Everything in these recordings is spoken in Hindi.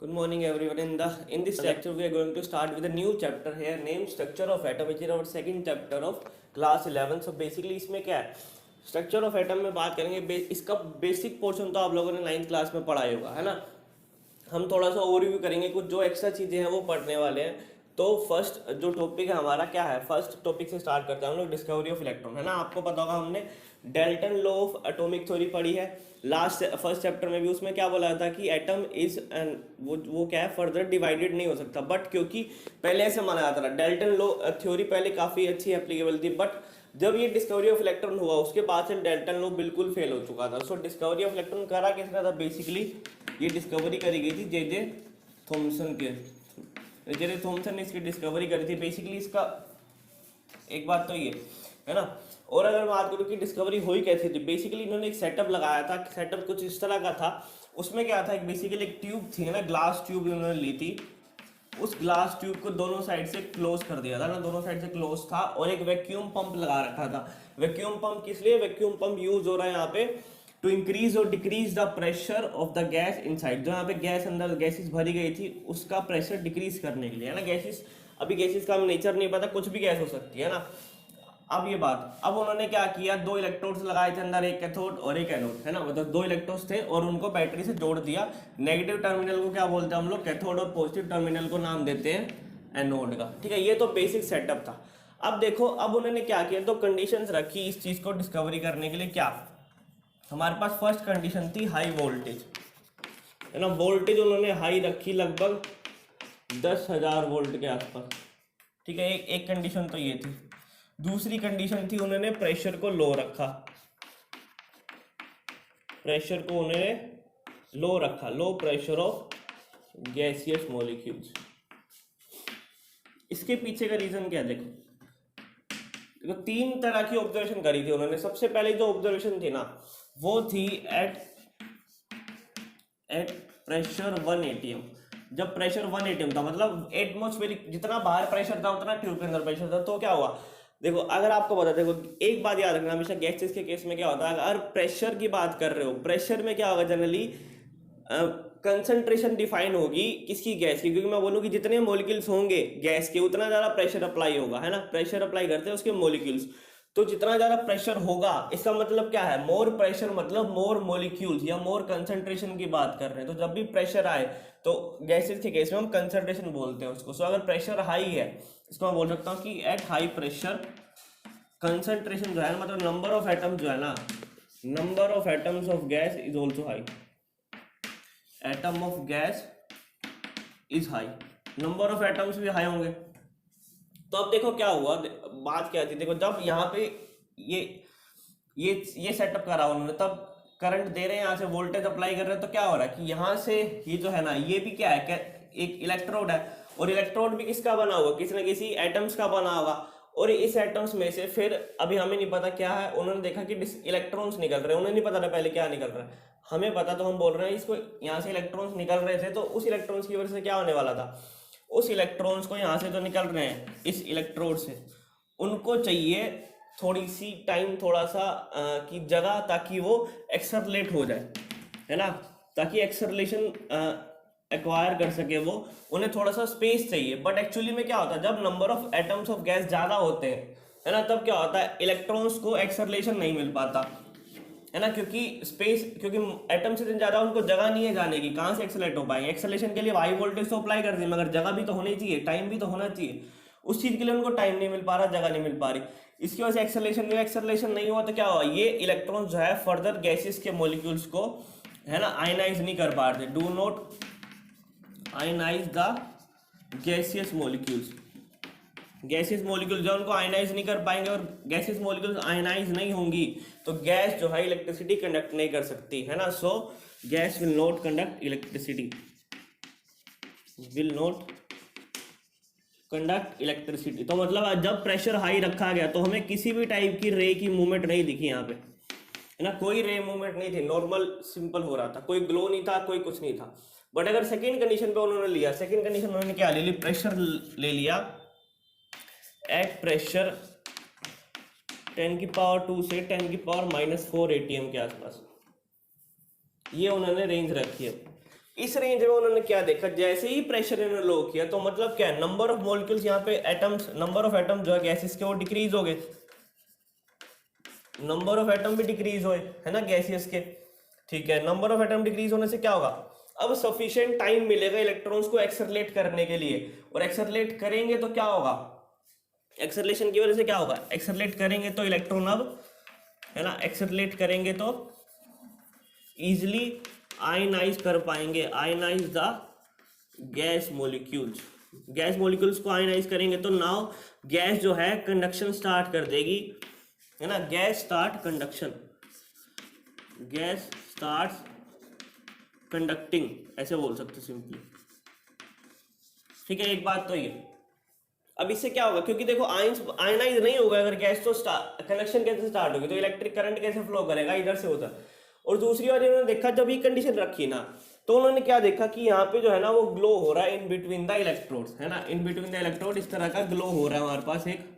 Good morning, everyone. In this lecture, we are going to start with a new chapter here named Structure of Atom, which is our second chapter of class 11. So basically इसमें क्या है, स्ट्रक्चर ऑफ एटम में बात करेंगे। इसका बेसिक पोर्शन तो आप लोगों ने 9th क्लास में पढ़ा ही होगा, है ना। हम थोड़ा सा ओवरव्यू करेंगे, कुछ जो एक्स्ट्रा चीज़ें हैं वो पढ़ने वाले हैं। तो फर्स्ट जो टॉपिक है हमारा क्या है, फर्स्ट टॉपिक से स्टार्ट करते हैं हम लोग, डिस्कवरी ऑफ इलेक्ट्रॉन, है ना। आपको पता होगा हमने Dalton law of atomic theory पढ़ी है लास्ट फर्स्ट चैप्टर में भी। उसमें क्या बोला था कि एटम इज वो क्या है, फर्दर डिवाइडेड नहीं हो सकता, बट क्योंकि पहले ऐसे माना जाता था। डेल्टन लॉ थ्योरी पहले काफ़ी अच्छी एप्लीकेबल थी, बट जब ये डिस्कवरी ऑफ इलेक्ट्रॉन हुआ उसके बाद से डेल्टन लॉ बिल्कुल फेल हो चुका था। सो डिस्कवरी ऑफ इलेक्ट्रॉन करा किसने था, बेसिकली ये डिस्कवरी करी गई थी जे थॉमसन के। जे थॉमसन ने इसकी डिस्कवरी करी थी। बेसिकली इसका एक बात तो ये है ना। और अगर बात करूँ कि डिस्कवरी हुई कैसे थी, बेसिकली इन्होंने एक सेटअप लगाया था। सेटअप कुछ इस तरह का था। उसमें क्या था, एक बेसिकली एक ट्यूब थी ना, ग्लास ट्यूब इन्होंने ली थी। उस ग्लास ट्यूब को दोनों साइड से क्लोज कर दिया था ना, दोनों साइड से क्लोज था, और एक वैक्यूम पंप लगा रखा था। वैक्यूम पंप किस लिए, वैक्यूम पंप यूज हो रहा है यहाँ पे टू इंक्रीज और decrease the pressure of the gas inside. जो यहाँ पे गैस अंदर गैसेस भरी गई थी उसका प्रेशर डिक्रीज करने के लिए, है ना। गैसेस, अभी गैसेस का नेचर नहीं पता, कुछ भी गैस हो सकती है ना। अब ये बात, अब उन्होंने क्या किया, दो इलेक्ट्रोड्स लगाए थे अंदर, एक कैथोड और एक एनोड, है ना। मतलब दो इलेक्ट्रोड्स थे और उनको बैटरी से जोड़ दिया। नेगेटिव टर्मिनल को क्या बोलते हैं हम लोग, कैथोड, और पॉजिटिव टर्मिनल को नाम देते हैं एनोड का, ठीक है। ये तो बेसिक सेटअप था। अब देखो, अब उन्होंने क्या किया, तो कंडीशंस रखी इस चीज को डिस्कवरी करने के लिए। क्या हमारे पास फर्स्ट कंडीशन थी, हाई वोल्टेज, है ना। वोल्टेज उन्होंने हाई रखी, लगभग 10,000 वोल्ट के आसपास, ठीक है। एक कंडीशन तो ये थी। दूसरी कंडीशन थी, उन्होंने प्रेशर को लो रखा। प्रेशर को उन्होंने लो रखा, low pressure of gaseous molecules. इसके पीछे का रीजन क्या है, देखो तीन तरह की ऑब्जर्वेशन करी थी उन्होंने। सबसे पहले जो ऑब्जर्वेशन थी ना, वो थी एट प्रेशर 1 atm। जब प्रेशर 1 atm था, मतलब एटमोस्फेरिक, जितना बाहर प्रेशर था उतना ट्यूब के अंदर प्रेशर था। तो क्या हुआ, देखो अगर आपको पता, देखो एक बात याद रखना, हमेशा गैसेस के केस में क्या होता है, अगर प्रेशर की बात कर रहे हो, प्रेशर में क्या होगा जनरली, कंसंट्रेशन डिफाइन होगी किसकी, गैस की। क्योंकि मैं बोलूँ कि जितने मॉलिक्यूल्स होंगे गैस के उतना ज़्यादा प्रेशर अप्लाई होगा, है ना। प्रेशर अप्लाई करते हैं उसके मॉलिक्यूल्स, तो जितना ज़्यादा प्रेशर होगा, इसका मतलब क्या है, मोर प्रेशर मतलब मोर मॉलिक्यूल्स या मोर कंसंट्रेशन की बात कर रहे हैं। तो जब भी प्रेशर आए तो गैसेस के केस में हम कंसंट्रेशन बोलते हैं उसको। सो अगर प्रेशर हाई है, इसको मैं बोल सकता हूँ कि एट हाई प्रेशर कंसंट्रेशन जो है ना, मतलब नंबर ऑफ एटम्स जो है ना, number of atoms of gas is also high. Atom of gas is high, number of atoms भी हाई होंगे। तो अब देखो क्या हुआ, बात क्या थी, देखो जब यहाँ पे ये सेटअप करा उन्होंने, तब करंट दे रहे हैं, यहाँ से वोल्टेज अप्लाई कर रहे हैं। तो क्या हो रहा है कि यहाँ से ये जो है ना, ये भी क्या है, एक इलेक्ट्रोड है, और इलेक्ट्रोड भी किसका बना हुआ, किसी न किसी एटम्स का बना होगा। और इस एटम्स में से फिर अभी हमें नहीं पता क्या है, उन्होंने देखा कि इलेक्ट्रॉन्स निकल रहे हैं। उन्हें नहीं पता था पहले क्या निकल रहा है, हमें पता, तो हम बोल रहे हैं इसको, यहाँ से इलेक्ट्रॉन्स निकल रहे थे। तो उस इलेक्ट्रॉन्स की वजह से क्या होने वाला था, उस इलेक्ट्रॉन्स को यहाँ से जो निकल रहे हैं इस इलेक्ट्रोड से, उनको चाहिए थोड़ी सी टाइम, थोड़ा सा की जगह, ताकि वो एक्सेलरेट हो जाए, है ना। ताकि एक्सेलरेशन एक्वायर कर सके वो, उन्हें थोड़ा सा स्पेस चाहिए। बट एक्चुअली में क्या होता है, जब number of atoms of gas ज़्यादा होते हैं, है ना, तब क्या होता है, इलेक्ट्रॉन्स को एक्सेलरेशन नहीं मिल पाता, है ना। क्योंकि एटम्स इतने ज़्यादा, उनको जगह नहीं है जाने की, कहाँ से एक्सेलरेट हो पाएंगे। एक्सेलरेशन के लिए हाई वोल्टेज तो अप्लाई कर दी, मगर जगह भी तो होनी चाहिए, टाइम भी तो होना चाहिए। उस चीज़ के लिए उनको टाइम नहीं मिल पा रहा, जगह नहीं मिल पा रही, इसकी वजह से एक्सेलरेशन नहीं हुआ। तो क्या हुआ, ये इलेक्ट्रॉन जो है फर्दर गैसेस के मॉलिक्यूल्स को, है ना, आयनाइज नहीं कर पा रहे थे। Do not ionise the gaseous molecules. Gases molecule जो उनको आयनाइज नहीं कर पाएंगे, और गैसेस मॉलिक्यूल्स आयनाइज नहीं होंगी तो गैस जो है इलेक्ट्रिसिटी कंडक्ट नहीं कर सकती, है ना। सो gas will not conduct electricity, will not conduct electricity. तो मतलब जब प्रेशर हाई रखा गया तो हमें किसी भी टाइप की रे की मूवमेंट नहीं दिखी यहाँ पे, है ना। कोई रे मूवमेंट नहीं थी, नॉर्मल सिंपल हो रहा था, कोई ग्लो नहीं था, कोई कुछ नहीं था। बट अगर सेकेंड कंडीशन पे उन्होंने लिया, सेकेंड कंडीशन उन्होंने क्या ले ली, प्रेशर ले लिया एट प्रेशर 10⁻² से 10⁻⁻4 atm के आसपास, ये उन्होंने रेंज रखी है। इस रेंज में उन्होंने क्या देखा, जैसे ही प्रेशर इन्होंने लो किया तो मतलब क्या, नंबर ऑफ मॉलिक्यूल्स यहाँ पे एटम्स, नंबर ऑफ एटम जो है गैसेस के वो डिक्रीज हो गए, नंबर ऑफ एटम भी डिक्रीज हुए है ना गैसियस के, ठीक है। नंबर ऑफ एटम डिक्रीज होने से क्या होगा, अब सफिशिएंट टाइम मिलेगा इलेक्ट्रॉन्स को एक्सेलरेट करने के लिए, और एक्सेलरेट करेंगे तो क्या होगा, एक्सेलरेशन की वजह से क्या होगा, एक्सेलरेट करेंगे तो इलेक्ट्रॉन अब है ना, एक्सेलरेट करेंगे तो इजिली आयनाइज कर पाएंगे, ionise the gas molecules, gas molecules को आयनाइज करेंगे तो नाउ गैस जो है कंडक्शन स्टार्ट कर देगी, है ना, gas start conduction, gas start conducting, ऐसे बोल सकते सिंपली, ठीक है। एक बात तो ये, अब इससे क्या होगा, क्योंकि देखो आयनाइज नहीं होगा अगर गैस, तो कनेक्शन कैसे स्टार्ट होगी, तो इलेक्ट्रिक करंट कैसे फ्लो करेगा इधर से उधर। और दूसरी बात इन्होंने देखा, जब ये कंडीशन रखी ना, तो उन्होंने क्या देखा कि यहाँ पे जो है ना वो ग्लो हो रहा है इन बिटवीन द इलेक्ट्रोड्स, है ना, इन बिटवीन द इलेक्ट्रोड इस तरह का ग्लो हो रहा है हमारे पास एक,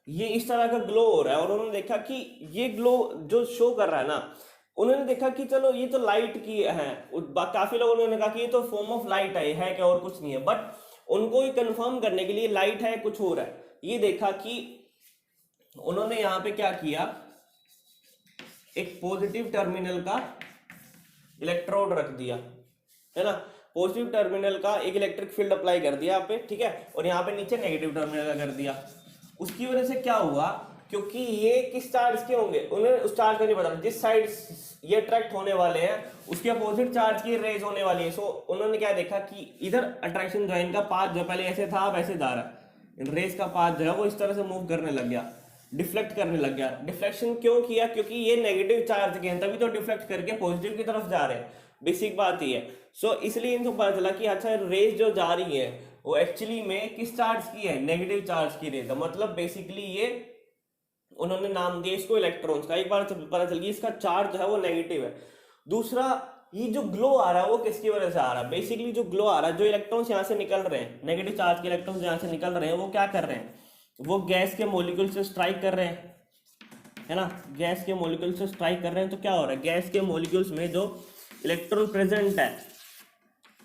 ये इस तरह का ग्लो हो रहा है। और उन्होंने देखा कि ये ग्लो जो शो कर रहा है ना, उन्होंने देखा कि चलो ये तो लाइट की है, काफी लोगों ने कहा कि ये तो फॉर्म ऑफ लाइट है क्या और कुछ नहीं है, बट उनको ये कंफर्म करने के लिए लाइट है कुछ हो रहा है, ये देखा कि उन्होंने यहाँ पे क्या किया, एक पॉजिटिव टर्मिनल का इलेक्ट्रोड रख दिया, है ना, पॉजिटिव टर्मिनल का एक इलेक्ट्रिक फील्ड अप्लाई कर दिया यहाँ पे, ठीक है, और यहाँ पे नीचे नेगेटिव टर्मिनल का कर दिया। उसकी वजह से क्या हुआ, क्योंकि ये किस चार्ज के होंगे, उन्हें उस चार्ज का नहीं पता, जिस साइड ये अट्रैक्ट होने वाले हैं उसके अपोजिट चार्ज की रेज होने वाली है। सो उन्होंने क्या देखा कि इधर अट्रैक्शन जो है इनका पाथ जो पहले ऐसे था अब ऐसे जा रहा है, रेज का पाथ जो है वो इस तरह से मूव करने लग गया, डिफ्लेक्ट करने लग गया। डिफ्लेक्शन क्यों किया, क्योंकि ये नेगेटिव चार्ज के हैं तभी तो डिफ्लेक्ट करके पॉजिटिव की तरफ जा रहे हैं, बेसिक बात ही है। सो इसलिए इनको पता चला कि अच्छा रेज जो जा रही है वो एक्चुअली में किस चार्ज की है, नेगेटिव चार्ज की रेज, मतलब बेसिकली ये उन्होंने नाम दिया इसको इलेक्ट्रॉन्स का। एक बार पता चल गया इसका चार्ज जो है वो नेगेटिव है। दूसरा, ये जो ग्लो आ रहा है वो किसकी वजह से आ रहा है, बेसिकली जो ग्लो आ रहा है, जो इलेक्ट्रॉन्स यहाँ से निकल रहे हैं, नेगेटिव चार्ज के इलेक्ट्रॉन्स यहाँ से निकल रहे हैं, वो क्या कर रहे हैं, वो गैस के मॉलिक्यूल से स्ट्राइक कर रहे हैं, है ना, गैस के मॉलिक्यूल से स्ट्राइक कर रहे हैं। तो क्या हो रहा है, गैस के मॉलिक्यूल्स में जो इलेक्ट्रॉन प्रेजेंट है,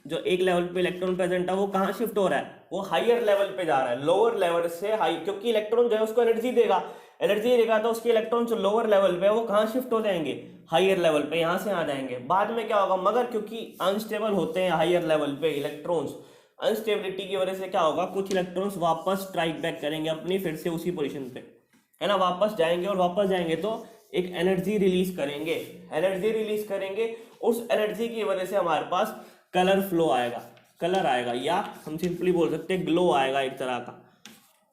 जो एक लेवल पे इलेक्ट्रॉन प्रेजेंट है, वो कहाँ शिफ्ट हो रहा है, वो हायर लेवल पे जा रहा है, लोअर लेवल से हाई, क्योंकि इलेक्ट्रॉन जो है उसको एनर्जी देगा, एनर्जी देगा तो उसके इलेक्ट्रॉन जो लोअर लेवल पे है वो कहाँ शिफ्ट हो जाएंगे, हायर लेवल पे, यहाँ से आ जाएंगे। बाद में क्या होगा, मगर क्योंकि अनस्टेबल होते हैं हायर लेवल पे इलेक्ट्रॉन्स, अनस्टेबिलिटी की वजह से क्या होगा, कुछ इलेक्ट्रॉन्स वापस स्ट्राइक बैक करेंगे अपनी फिर से उसी पोजीशन पे, है ना, वापस जाएंगे, और वापस जाएंगे तो एक एनर्जी रिलीज करेंगे, एनर्जी रिलीज करेंगे, उस एनर्जी की वजह से हमारे पास कलर फ्लो आएगा, कलर आएगा, या हम सिंपली बोल सकते हैं ग्लो आएगा एक तरह का।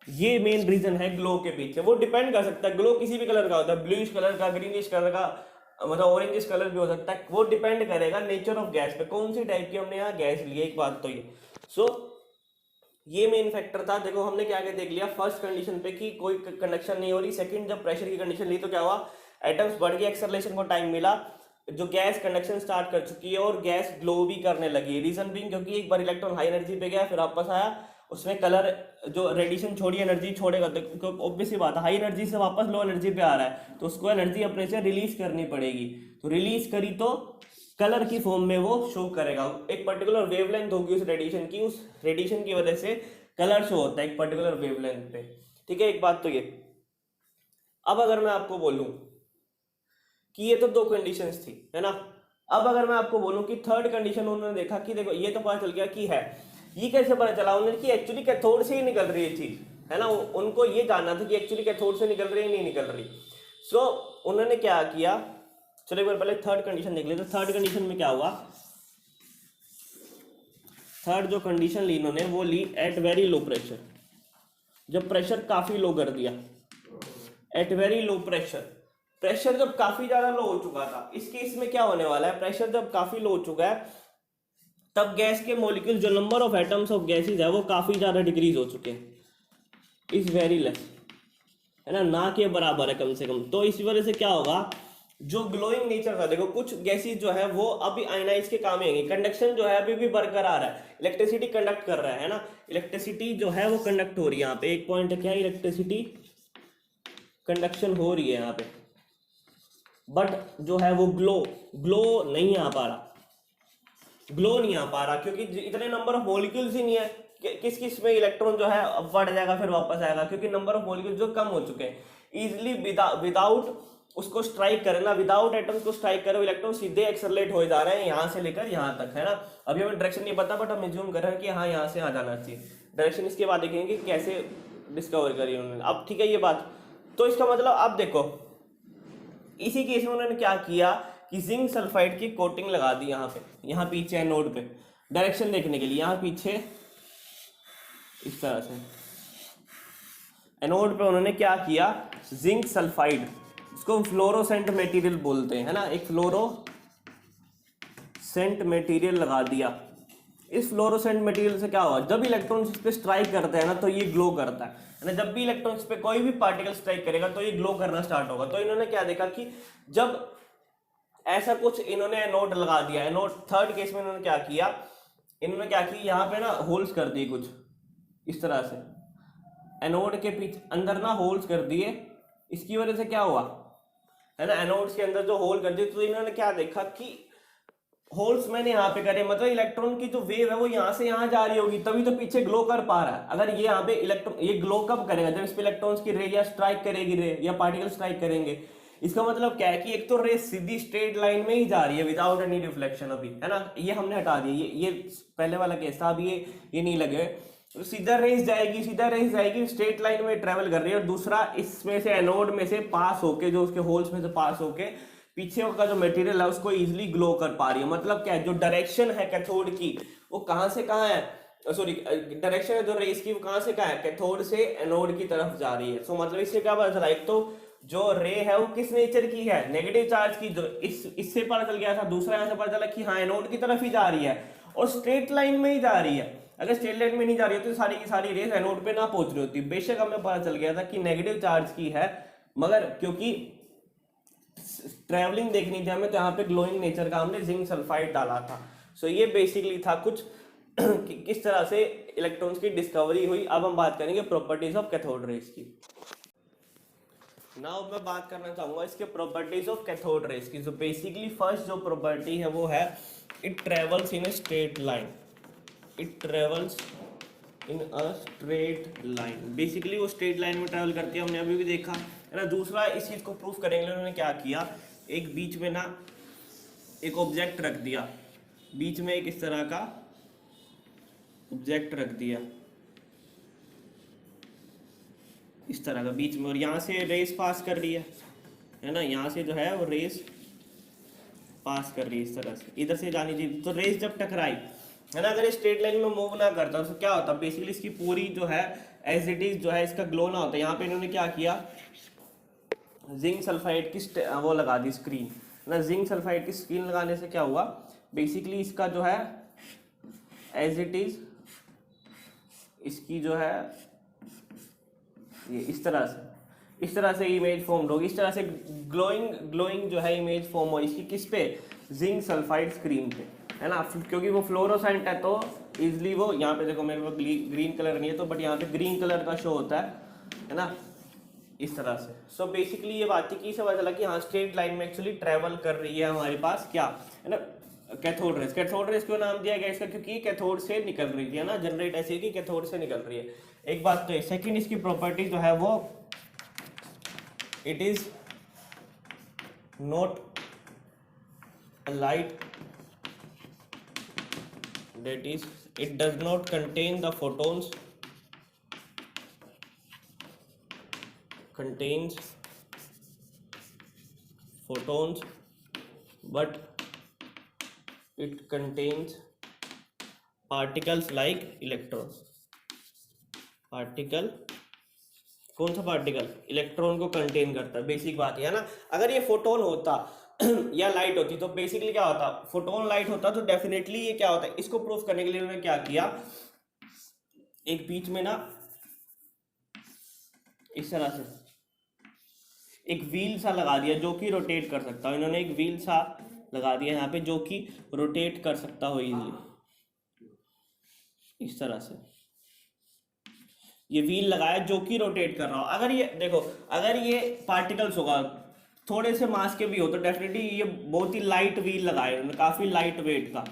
ये मेन रीजन है ग्लो के पीछे। वो डिपेंड कर सकता है, ग्लो किसी भी कलर का होता है, ब्लूइश कलर का, ग्रीनिश कलर का, मतलब ऑरेंजिश कलर भी हो सकता है, वो डिपेंड करेगा नेचर ऑफ गैस पे, कौन सी टाइप की हमने यहाँ गैस ली है, एक बात तो ये। सो ये मेन फैक्टर था। देखो हमने क्या क्या देख लिया, फर्स्ट कंडीशन पे कि कोई कंडक्शन नहीं हो रही, सेकंड जब प्रेशर की कंडीशन ली तो क्या हुआ, एटम्स बढ़ गए, एक्सेलरेशन को टाइम मिला, जो गैस कंडक्शन स्टार्ट कर चुकी है और गैस ग्लो भी करने लगी। रीजन बीइंग क्योंकि एक बार इलेक्ट्रॉन हाई एनर्जी पे गया फिर वापस आया, उसमें कलर जो रेडिएशन छोड़ी एनर्जी छोड़ेगा, तो ऑब्वियस सी बात है हाई एनर्जी से वापस लो एनर्जी पे आ रहा है तो उसको एनर्जी अपने से रिलीज करनी पड़ेगी, तो रिलीज करी तो कलर की फॉर्म में वो शो करेगा, एक पर्टिकुलर वेवलेंथ होगी उस रेडिएशन की, उस रेडिएशन की वजह से कलर शो होता है एक पर्टिकुलर वेवलेंथ पे, ठीक है। एक बात तो ये। अब अगर मैं आपको बोलूं कि ये तो दो कंडीशंस थी, है ना, अब अगर मैं आपको बोलूं कि थर्ड कंडीशन उन्होंने देखा कि देखो ये तो पता चल गया कि है, ये कैसे पता चला उन्होंने कि एक्चुअली कैथोड से ही निकल रही है चीज, है ना, उनको ये जानना था कि एक्चुअली कैथोड से निकल रही है नहीं निकल रही। सो उन्होंने क्या किया, चलो एक बार पहले थर्ड कंडीशन देख लेते। थर्ड कंडीशन में क्या हुआ, थर्ड जो कंडीशन ली इन्होंने वो ली एट वेरी लो प्रेशर, जब प्रेशर काफी लो कर दिया, at very low pressure, pressure जब काफी ज्यादा लो हो चुका था। इस केस में क्या होने वाला है, प्रेशर जब काफी लो हो चुका है तब गैस के मॉलिक्यूल जो number of atoms of gases है वो काफी ज्यादा डिक्रीज हो चुके हैं, इज वेरी लेस, है ना के बराबर है कम से कम। तो इस वजह से क्या होगा, जो ग्लोइंग नेचर का, देखो कुछ गैसेस जो है वो अभी आयनाइज के काम आएंगे, कंडक्शन जो है अभी भी बरकरार है, इलेक्ट्रिसिटी कंडक्ट कर रहा है ना, इलेक्ट्रिसिटी जो है वो कंडक्ट हो रही है, यहाँ पे एक पॉइंट क्या है, इलेक्ट्रिसिटी कंडक्शन हो रही है यहाँ पे, बट जो है वो ग्लो नहीं आ पा रहा, ग्लो नहीं आ पा रहा, क्योंकि इतने नंबर ऑफ मॉलिक्यूल्स ही नहीं है, किस किस में इलेक्ट्रॉन जो है अब बढ़ जाएगा फिर वापस आएगा, क्योंकि नंबर ऑफ मॉलिक्यूल्स जो कम हो चुके हैं, इजिली विदाउट उसको स्ट्राइक करे ना, विदाउट एटम्स को स्ट्राइक करे, इलेक्ट्रॉन सीधे एक्सेलरेट हो जा रहे हैं यहाँ से लेकर यहाँ तक, है ना। अभी हमें डायरेक्शन नहीं पता, बट हम एज्यूम कर रहे हैं कि हाँ यहाँ से आ जाना चाहिए, डायरेक्शन इसके बाद देखेंगे कि कैसे डिस्कवर करी उन्होंने। अब ठीक है ये बात, तो इसका मतलब आप देखो इसी केस में उन्होंने क्या किया कि जिंक सल्फाइड की कोटिंग लगा दी यहाँ पे, यहाँ पीछे एनोड पे, डायरेक्शन देखने के लिए, यहाँ पीछे इस तरह से एनोड पे उन्होंने क्या किया, जिंक सल्फाइड, इसको फ्लोरोसेंट मटेरियल बोलते हैं, है ना, एक फ्लोरोसेंट मटेरियल लगा दिया। इस फ्लोरोसेंट मटेरियल से क्या हुआ, जब इलेक्ट्रॉन इस पे स्ट्राइक करते हैं ना तो ये ग्लो करता है ना, जब भी इलेक्ट्रॉन इस पे कोई भी पार्टिकल स्ट्राइक करेगा तो ये ग्लो करना स्टार्ट होगा। तो इन्होंने क्या देखा कि जब ऐसा कुछ इन्होंने एनोड लगा दिया, एनोड थर्ड केस में इन्होंने क्या किया, इन्होंने क्या किया यहाँ पे ना होल्स कर दिए कुछ इस तरह से, एनोड के पीछे अंदर ना होल्स कर दिए, इसकी वजह से क्या हुआ है ना, एनोड्स के अंदर जो होल कर दिए, तो इन्होंने क्या देखा कि होल्स मैंने यहाँ पे करे, मतलब इलेक्ट्रॉन की जो वेव है वो यहाँ से यहाँ जा रही होगी, तभी तो पीछे ग्लो कर पा रहा है। अगर ये यहाँ पे इलेक्ट्रॉन, ये ग्लो कब करेगा, जब इस पे इलेक्ट्रॉन्स की रे या स्ट्राइक करेगी, रे या पार्टिकल स्ट्राइक करेंगे। इसका मतलब क्या है कि एक तो रे सीधी स्ट्रेट लाइन में ही जा रही है विदाउट एनी रिफ्लेक्शन अभी, है ना, ये हमने हटा दिया, ये पहले वाला केस था, अभी ये नहीं लगे, तो सीधा रेस जाएगी, सीधा रेस जाएगी, स्ट्रेट लाइन में ट्रेवल कर रही है। और दूसरा इसमें से एनोड में से पास होके, जो उसके होल्स में से पास होके पीछे का जो मटेरियल है उसको इजीली ग्लो कर पा रही है। मतलब क्या है, जो डायरेक्शन है कैथोड की वो कहाँ से कहाँ है, सॉरी डायरेक्शन है जो रेस की वो कहाँ से कहाँ है, कैथोड से एनोड की तरफ जा रही है। सो मतलब इससे क्या पता चला, एक तो जो रे है वो किस नेचर की है, नेगेटिव चार्ज की, जो इससे पता चल गया था। दूसरा यहाँ से पता चला कि हाँ एनोड की तरफ ही जा रही है और स्ट्रेट लाइन में ही जा रही है। अगर स्ट्रेट लाइन में नहीं जा रही होती तो सारी की सारी रेस एनोड पे ना पहुंच रही होती। बेशक हमें पता चल गया था कि नेगेटिव चार्ज की है, मगर क्योंकि ट्रैवलिंग देखनी थी हमें, तो यहाँ पे ग्लोइंग नेचर का हमने जिंक सल्फाइड डाला था। सो ये बेसिकली था कुछ कि किस तरह से इलेक्ट्रॉन्स की डिस्कवरी हुई। अब हम बात करेंगे प्रॉपर्टीज ऑफ कैथोड रेस की। नाउ मैं बात करना चाहूंगा इसके प्रॉपर्टीज ऑफ कैथोड रेस की। जो बेसिकली फर्स्ट जो प्रॉपर्टी है वो है it travels in a straight line, it travels in a straight line. Basically वो स्ट्रेट लाइन में ट्रेवल करती है, हमने अभी भी देखा है ना। दूसरा इस चीज को प्रूफ करेंगे उन्होंने क्या किया, एक बीच में ना एक ऑब्जेक्ट रख दिया, बीच में एक इस तरह का ऑब्जेक्ट रख दिया इस तरह का बीच में, और यहाँ से रेस पास कर रही है ना, यहाँ से जो है वो रेस पास कर रही है इस तरह से, इधर से जानी चाहिए। तो रेस जब टकराई है ना, अगर ये स्ट्रेट लाइन में मूव ना करता तो क्या होता, बेसिकली इसकी पूरी जो है एज इट इज जो है इसका ग्लो ना होता। यहाँ पे इन्होंने क्या किया, जिंक सल्फाइड की वो लगा दी स्क्रीन ना, जिंक सल्फाइड की स्क्रीन लगाने से क्या हुआ, बेसिकली इसका जो है एज इट इज इसकी जो है ये इस तरह से इमेज फॉर्म होगी, इस तरह से ग्लोइंग जो है इमेज फॉर्म हो इसकी, किस पे, जिंक सल्फाइड स्क्रीन पे, है ना। क्योंकि वो फ्लोरोसेंट है तो इजिली वो, यहाँ पे देखो मेरे पास ग्रीन कलर नहीं है तो, बट यहाँ पे ग्रीन कलर का शो होता है ना, इस तरह से। सो बेसिकली ये बात थी कि इसे पता चला कि हाँ स्ट्रेट लाइन में एक्चुअली ट्रेवल कर रही है हमारे पास क्या है ना, कैथोड रेस। कैथोड रेस क्यों नाम दिया गया इसका, क्योंकि कैथोड से निकल रही थी, है ना, जनरेट ऐसी है कि कैथोड से निकल रही है। एक बात तो है। सेकंड इसकी प्रॉपर्टी जो है वो it is not a light, that is it does not contain the photons, contains photons but it contains particles like electrons। Particle कौन सा पार्टिकल, इलेक्ट्रॉन को कंटेन करता है, बेसिक बात है ना। अगर ये फोटोन होता या लाइट होती तो बेसिकली क्या होता, फोटोन लाइट होता तो डेफिनेटली ये क्या होता है। इसको प्रूफ करने के लिए उन्होंने क्या किया, एक बीच में ना इस तरह से एक व्हील सा लगा दिया जो कि रोटेट कर सकता हो, इन्होंने एक व्हील सा लगा दिया यहाँ पे जो कि रोटेट कर सकता हो इजीली, इस तरह से ये व्हील लगाया जो कि रोटेट कर रहा हो। अगर ये देखो, अगर ये पार्टिकल्स होगा थोड़े से मास के भी हो तो डेफिनेटली ये बहुत ही लाइट व्हील लगाया उन्होंने, काफ़ी लाइट वेट का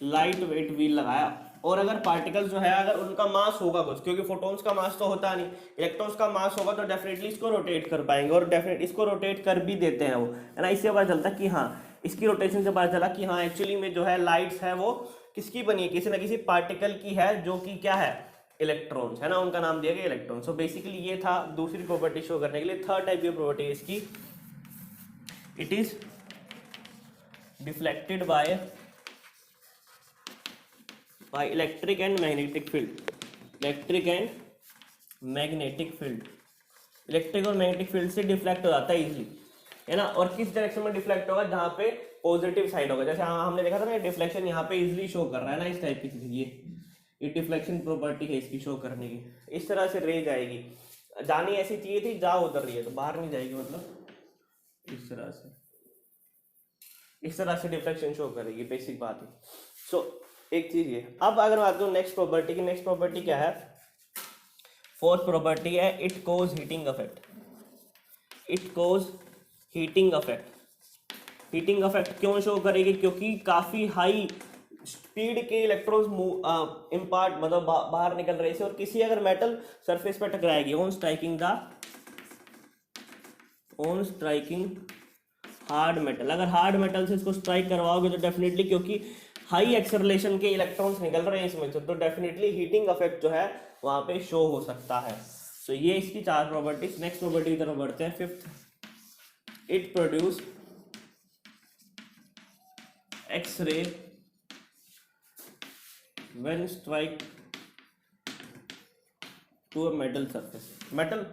लाइट वेट व्हील लगाया। और अगर पार्टिकल्स जो है अगर उनका मास होगा कुछ, क्योंकि फोटॉन्स का मास तो होता नहीं, इलेक्ट्रॉन्स का मास होगा तो डेफिनेटली इसको रोटेट कर पाएंगे, और डेफिनेट इसको रोटेट कर भी देते हैं वो, है ना। इससे पता चलता कि हाँ, इसकी रोटेशन से पता चला कि हाँ एक्चुअली में जो है लाइट्स है वो किसकी बनी है, किसी ना किसी पार्टिकल की है जो कि क्या है, इलेक्ट्रॉन्स, है ना, उनका नाम दिया गया इलेक्ट्रॉन। सो बेसिकली ये था दूसरी प्रॉपर्टी शो करने के लिए। थर्ड टाइप की प्रॉपर्टी है इसकी, it is deflected by electric and magnetic field. Electric and magnetic field, electric और मैग्नेटिक फील्ड से डिफ्लेक्ट हो जाता है इजीली, है ना। और किस डायरेक्शन में डिफ्लेक्ट होगा, जहाँ पे पॉजिटिव साइड होगा। जैसे हमने देखा था ना डिफ्लेक्शन यहाँ पे इजीली शो कर रहा है ना, इस टाइप की चीज, ये डिफ्लेक्शन प्रॉपर्टी है इसकी शो करने की। इस तरह से रे जाएगी, जानी ऐसी चाहिए थी, जा उधर रही है तो बाहर नहीं जाएगी, मतलब इस तरह से, इस तरह से डिफ्लेक्शन शो करेगी, बेसिक बात है। सो एक चीज ये। अब अगर बात करूँ नेक्स्ट प्रॉपर्टी की, नेक्स्ट प्रॉपर्टी क्या है, फोर्थ प्रॉपर्टी है it cause heating effect. It cause heating effect. Heating effect क्यों शो करेगी, क्योंकि काफी हाई स्पीड के इलेक्ट्रॉन्स इम्पार्ट मतलब बाहर निकल रहे थे, और किसी अगर मेटल सरफेस पर टकराएगी ऑन स्ट्राइकिंग हार्ड मेटल, अगर हार्ड मेटल से इसको स्ट्राइक करवाओगे तो डेफिनेटली, क्योंकि हाई एक्सेलरेशन के इलेक्ट्रॉन्स निकल रहे हैं इसमें से, तो डेफिनेटली हीटिंग इफेक्ट जो है वहां पे शो हो सकता है। तो ये इसकी चार प्रॉपर्टीज। नेक्स्ट प्रॉपर्टी की तरफ बढ़ते हैं, fifth, it produce X-ray when strike to a metal surface. Metal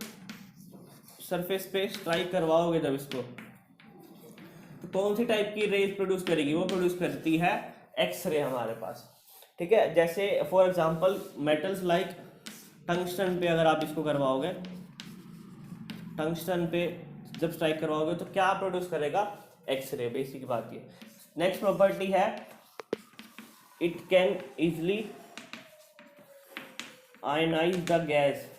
surface पे स्ट्राइक करवाओगे जब इसको, तो कौन सी टाइप की रेज प्रोड्यूस करेगी, वो प्रोड्यूस करती है एक्स-रे हमारे पास, ठीक है। जैसे for example metals like tungsten पे अगर आप इसको करवाओगे, टंगस्टन पे जब स्ट्राइक करवाओगे तो क्या प्रोड्यूस करेगा, एक्स-रे, बेसिक बात ये। नेक्स्ट प्रॉपर्टी है it can easily ionise the gas,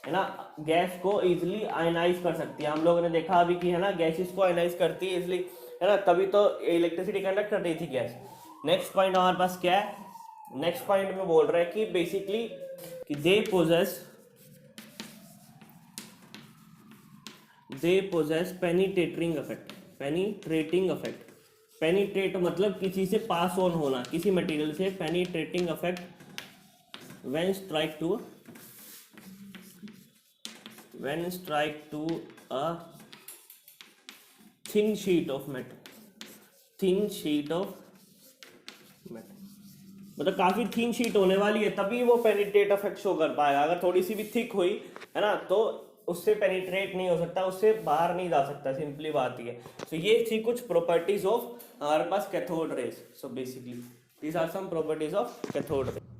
है ना, गैस को इजिली आयनाइज कर सकती है। हम लोगों ने देखा अभी कि है ना गैसेस को आयनाइज करती है इजिली, है ना, तभी तो इलेक्ट्रिसिटी कंडक्ट कर रही थी गैस। नेक्स्ट पॉइंट हमारे पास क्या है, नेक्स्ट पॉइंट में बोल रहा है कि बेसिकली कि they possess penetrating effect. Penetrating effect, penetrate मतलब किसी से पास ऑन होना, किसी मटेरियल से, penetrating effect when strike to a thin sheet of metal. Thin sheet of metal मतलब काफी थिन शीट होने वाली है तभी वो पेनिट्रेट इफेक्ट शो कर पाएगा। अगर थोड़ी सी भी थिक हुई, है ना, तो उससे पेनिट्रेट नहीं हो सकता, उससे बाहर नहीं जा सकता, सिंपली बात ही है। तो ये थी कुछ प्रॉपर्टीज ऑफ हमारे पास cathode rays. So basically these are some properties of cathode raise.